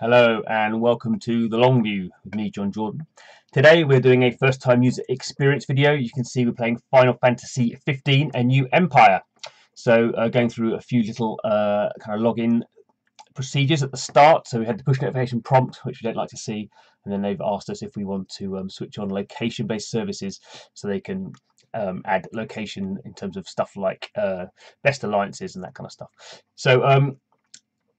Hello and welcome to the long view with me, Jon Jordan. Today we're doing a first time user experience video. You can see we're playing Final Fantasy XV, a new empire. So going through a few little kind of login procedures at the start. So we had the push notification prompt, which we don't like to see, and then they've asked us if we want to switch on location based services so they can add location in terms of stuff like best alliances and that kind of stuff. So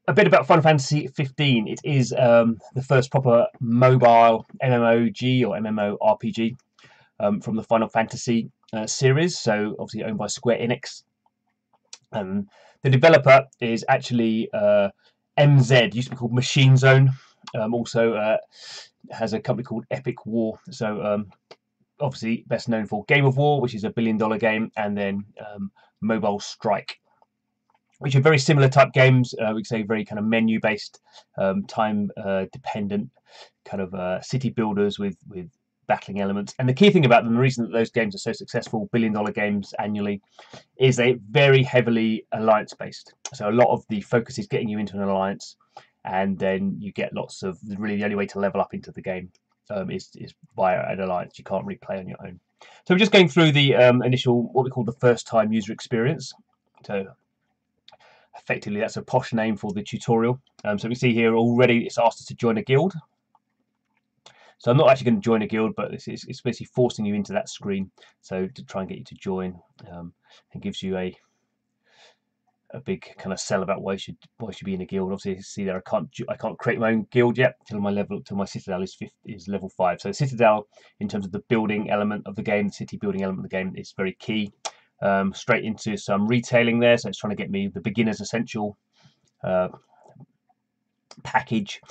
a bit about Final Fantasy XV. It is the first proper mobile MMOG or MMORPG from the Final Fantasy series, so obviously owned by Square Enix. The developer is actually MZ, used to be called Machine Zone. Also has a company called Epic War. So obviously best known for Game of War, which is a billion-dollar game, and then Mobile Strike, which are very similar type games. We could say very kind of menu based, time dependent kind of city builders with battling elements. And the key thing about them, the reason that those games are so successful, billion-dollar games annually, is they very heavily alliance based. So a lot of the focus is getting you into an alliance, and then you get lots of, really the only way to level up into the game is via an alliance. You can't really play on your own. So we're just going through the initial, what we call the first time user experience. So effectively that's a posh name for the tutorial. So we see here already it's asked us to join a guild. So I'm not actually going to join a guild, but it's basically forcing you into that screen. So to try and get you to join, and gives you a big kind of sell about why you should be in a guild. Obviously, you see there I can't create my own guild yet till my citadel is level 5. So citadel, in terms of the building element of the game, the city building element of the game, is very key. Straight into some retailing there, so it's trying to get me the beginner's essential package,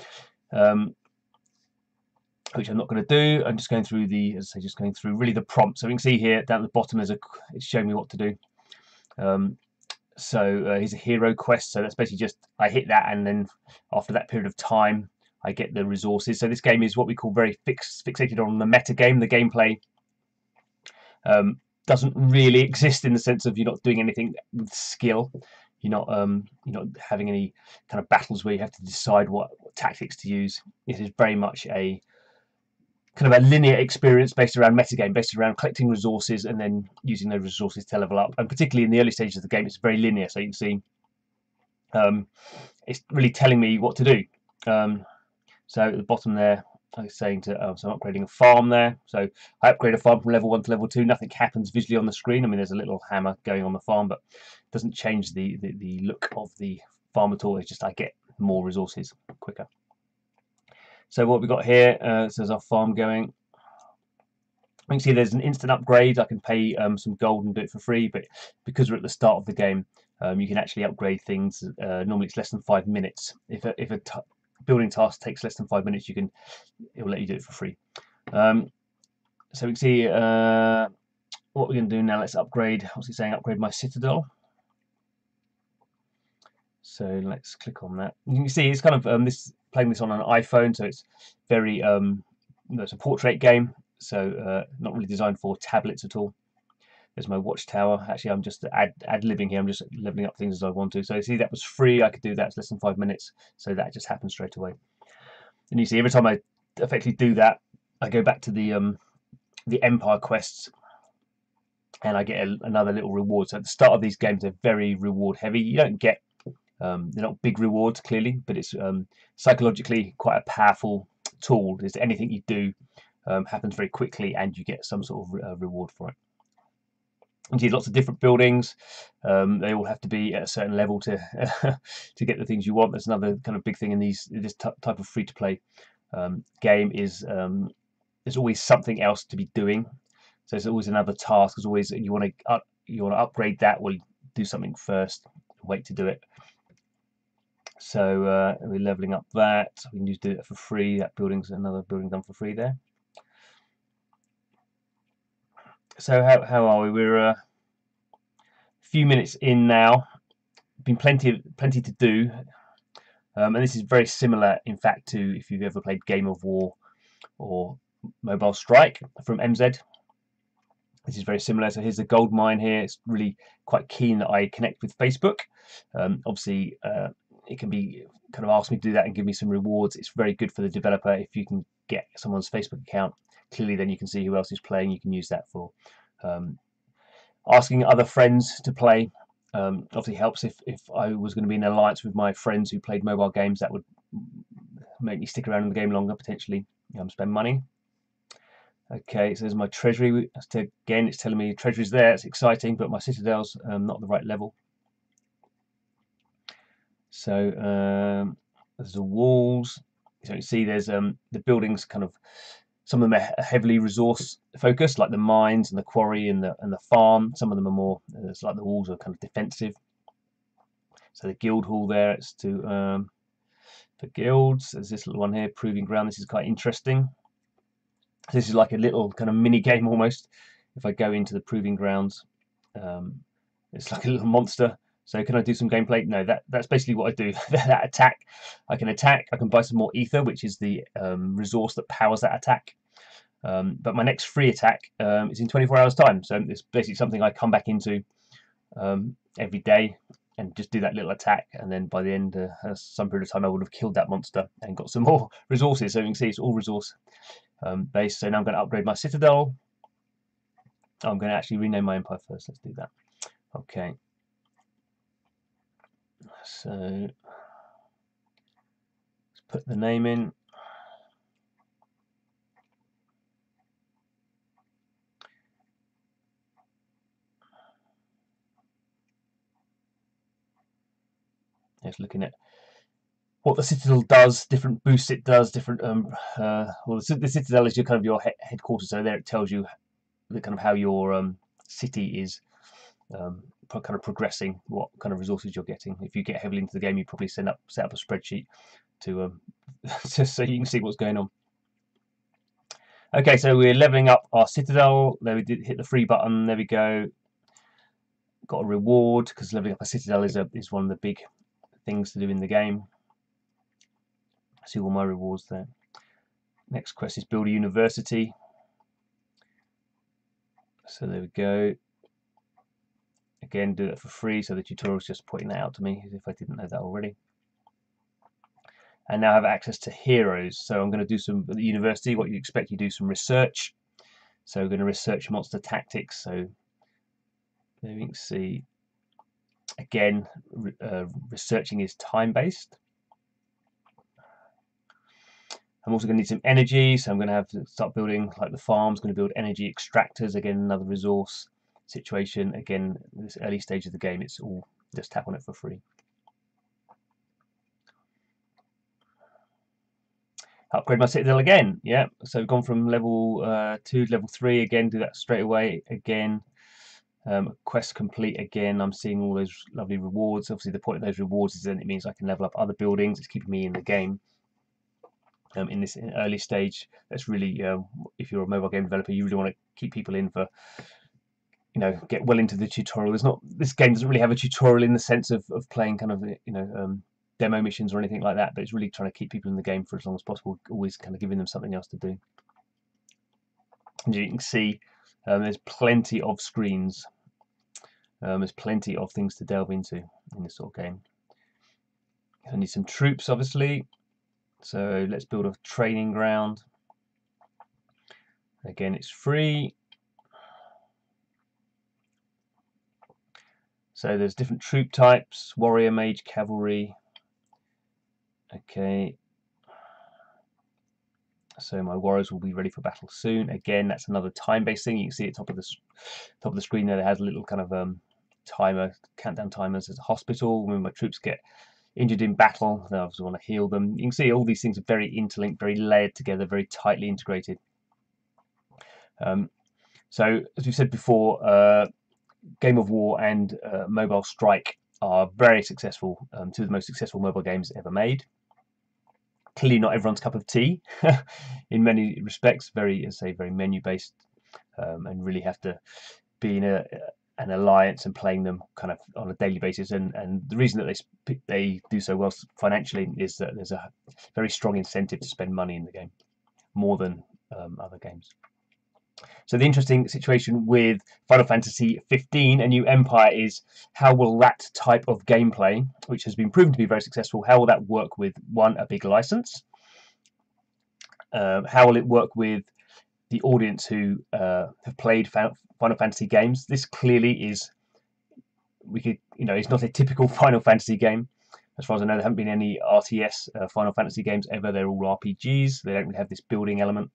which I'm not going to do. I'm just going through really the prompt. So we can see here down at the bottom it's showing me what to do. Here's a hero quest. So that's basically just I hit that, and then after that period of time, I get the resources. So this game is what we call very fixated on the meta game. The gameplay doesn't really exist in the sense of you're not doing anything with skill. You're not having any kind of battles where you have to decide what tactics to use. It is very much a kind of a linear experience based around metagame, based around collecting resources and then using those resources to level up. And particularly in the early stages of the game, it's very linear. So you can see it's really telling me what to do. So at the bottom there, I was saying so I'm upgrading a farm there. So I upgrade a farm from level 1 to level 2. Nothing happens visually on the screen. I mean, there's a little hammer going on the farm, but it doesn't change the look of the farm at all. It's just I get more resources quicker. So what we got here, so there's our farm going. You can see there's an instant upgrade. I can pay some gold and do it for free, but because we're at the start of the game, you can actually upgrade things. Normally it's less than 5 minutes. If a building task takes less than 5 minutes, it will let you do it for free. So we can see what we're going to do now. Let's upgrade. What's it saying? Upgrade my citadel. So let's click on that. You can see it's kind of playing this on an iPhone, so it's very it's a portrait game, so not really designed for tablets at all. There's my watchtower. Actually, I'm just ad-libbing here. I'm just leveling up things as I want to. So you see that was free. I could do that. It's less than 5 minutes, so that just happens straight away. And you see every time I effectively do that, I go back to the Empire quests, and I get another little reward. So at the start of these games, they're very reward heavy. You don't get they're not big rewards clearly, but it's psychologically quite a powerful tool. Is anything you do happens very quickly, and you get some sort of reward for it. And you see lots of different buildings. They all have to be at a certain level to to get the things you want. That's another kind of big thing in this type of free-to-play game is there's always something else to be doing. So there's always another task. There's always you want to upgrade that. Well, do something first. Wait to do it. So we're leveling up that. We can just do it for free. That building's another building done for free there. So how are we? We're a few minutes in now. Been plenty to do, and this is very similar, in fact, to if you've ever played Game of War or Mobile Strike from MZ. This is very similar. So here's the gold mine here. It's really quite keen that I connect with Facebook. Obviously, it can be kind of ask me to do that and give me some rewards. It's very good for the developer if you can get someone's Facebook account. Clearly, then you can see who else is playing. You can use that for asking other friends to play. Obviously helps if I was going to be in an alliance with my friends who played mobile games. That would make me stick around in the game longer, potentially spend money. Okay, so there's my treasury. Again, it's telling me treasury's there. It's exciting, but my citadel's not the right level. So there's the walls. So you see there's the buildings kind of, some of them are heavily resource focused, like the mines and the quarry and the farm. Some of them are more, it's like the walls are kind of defensive. So the guild hall there, it's to for guilds. There's this little one here, proving ground. This is quite interesting. This is like a little kind of mini game almost. If I go into the proving grounds, it's like a little monster. So can I do some gameplay? No, that's basically what I do. That attack, I can buy some more ether, which is the resource that powers that attack. But my next free attack is in 24 hours time. So it's basically something I come back into every day and just do that little attack. And then by the end of some period of time, I would have killed that monster and got some more resources. So you can see it's all resource based. So now I'm going to upgrade my citadel. I'm going to actually rename my empire first. Let's do that. Okay. So let's put the name in. Just looking at what the citadel does, different boosts it does, different well, the citadel is your kind of your headquarters. So there it tells you the kind of how your city is kind of progressing, what kind of resources you're getting. If you get heavily into the game, you probably set up a spreadsheet to just so you can see what's going on. Okay, so we're leveling up our citadel. There we did hit the free button. There we go. Got a reward because leveling up a citadel is one of the big things to do in the game. See all my rewards there. Next quest is build a university. So there we go. Again, do that for free. So the tutorial's just pointing that out to me as if I didn't know that already. And now I have access to heroes. So I'm going to do some at the university. What you expect, you do some research. So we're going to research monster tactics. So there you can see. Again, researching is time-based. I'm also going to need some energy, so I'm going to have to start building, like the farm's going to build energy extractors. Again, another resource situation. Again, this early stage of the game, it's all just tap on it for free. Upgrade my citadel again. Yeah, so we've gone from level 2 to level 3 again. Do that straight away again. Quest complete again. I'm seeing all those lovely rewards. Obviously, the point of those rewards is then it means I can level up other buildings. It's keeping me in the game. In this early stage, that's really if you're a mobile game developer, you really want to keep people in for, get well into the tutorial. This game doesn't really have a tutorial in the sense of playing kind of demo missions or anything like that, but it's really trying to keep people in the game for as long as possible, always kind of giving them something else to do. As you can see, there's plenty of screens. There's plenty of things to delve into in this sort of game. I need some troops, obviously. So let's build a training ground. Again, it's free. So there's different troop types: warrior, mage, cavalry. Okay. So my warriors will be ready for battle soon. Again, that's another time-based thing. You can see at top of the screen there, it has a little kind of timer, countdown timers. There's a hospital. When my troops get injured in battle, I obviously want to heal them. You can see all these things are very interlinked, very layered together, very tightly integrated. So as we said before, Game of War and Mobile Strike are very successful, two of the most successful mobile games ever made. Clearly not everyone's cup of tea in many respects, very menu based, and really have to be in an alliance and playing them kind of on a daily basis. And the reason that they do so well financially is that there's a very strong incentive to spend money in the game, more than other games. So the interesting situation with Final Fantasy XV, A New Empire, is how will that type of gameplay, which has been proven to be very successful, how will that work with, one, a big license? How will it work with the audience who have played Final Fantasy games? This clearly is, it's not a typical Final Fantasy game. As far as I know, there haven't been any RTS Final Fantasy games ever. They're all RPGs. They don't really have this building element.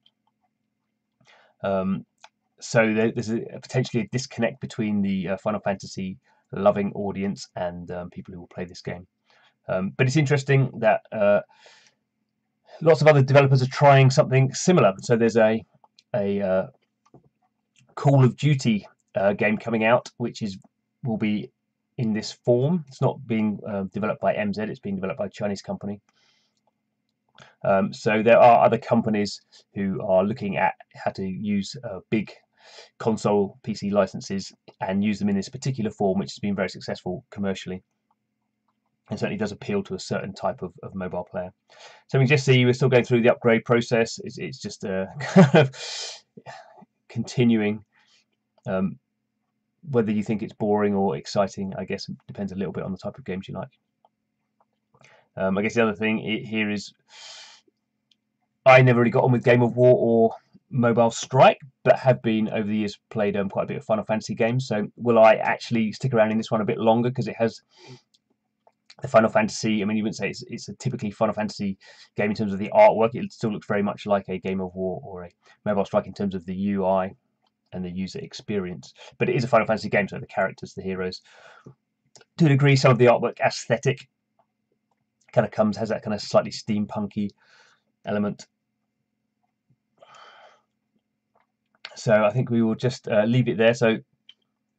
So there's potentially a disconnect between the Final Fantasy loving audience and people who will play this game. But it's interesting that lots of other developers are trying something similar. So there's a Call of Duty game coming out, which will be in this form. It's not being developed by MZ, it's being developed by a Chinese company. So there are other companies who are looking at how to use big console PC licenses and use them in this particular form, which has been very successful commercially, and certainly does appeal to a certain type of mobile player. So we can just see we're still going through the upgrade process. It's just kind of continuing. Whether you think it's boring or exciting, I guess it depends a little bit on the type of games you like. I guess the other thing here is I never really got on with Game of War or Mobile Strike, but have been over the years played quite a bit of Final Fantasy games. So will I actually stick around in this one a bit longer because it has the Final Fantasy? I mean, you wouldn't say it's a typically Final Fantasy game in terms of the artwork. It still looks very much like a Game of War or a Mobile Strike in terms of the UI and the user experience, but it is a Final Fantasy game, so the characters, the heroes, to a degree, some of the artwork aesthetic kind of has that kind of slightly steampunky element. So I think we will just leave it there. So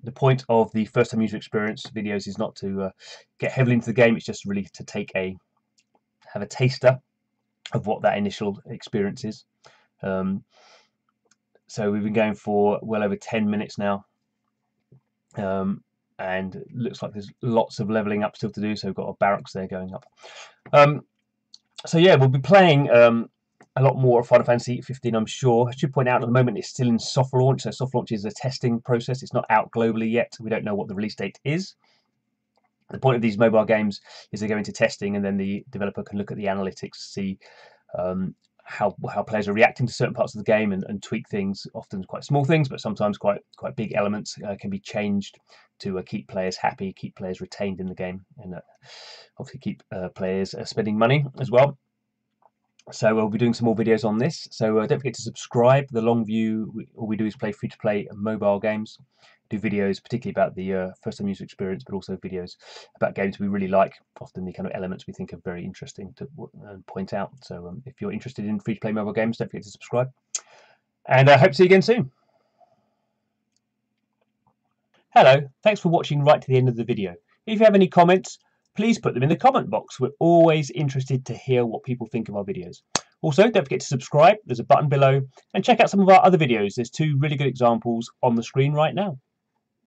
the point of the first time user experience videos is not to get heavily into the game, it's just really to have a taster of what that initial experience is. So we've been going for well over 10 minutes now, and it looks like there's lots of leveling up still to do. So we've got our barracks there going up. So yeah, we'll be playing a lot more of Final Fantasy XV, I'm sure. I should point out at the moment it's still in soft launch. So soft launch is a testing process. It's not out globally yet. We don't know what the release date is. The point of these mobile games is they go into testing, and then the developer can look at the analytics, see how players are reacting to certain parts of the game, and tweak things. Often quite small things, but sometimes quite big elements can be changed to keep players happy, keep players retained in the game, and obviously keep players spending money as well. So we'll be doing some more videos on this. So don't forget to subscribe. The long view, all we do is play free-to-play mobile games. Do videos particularly about the first-time user experience, but also videos about games we really like, often the kind of elements we think are very interesting to point out. So if you're interested in free-to-play mobile games, don't forget to subscribe. And I hope to see you again soon. Hello, thanks for watching right to the end of the video. If you have any comments, please put them in the comment box. We're always interested to hear what people think of our videos. Also, don't forget to subscribe. There's a button below, and check out some of our other videos. There's 2 really good examples on the screen right now.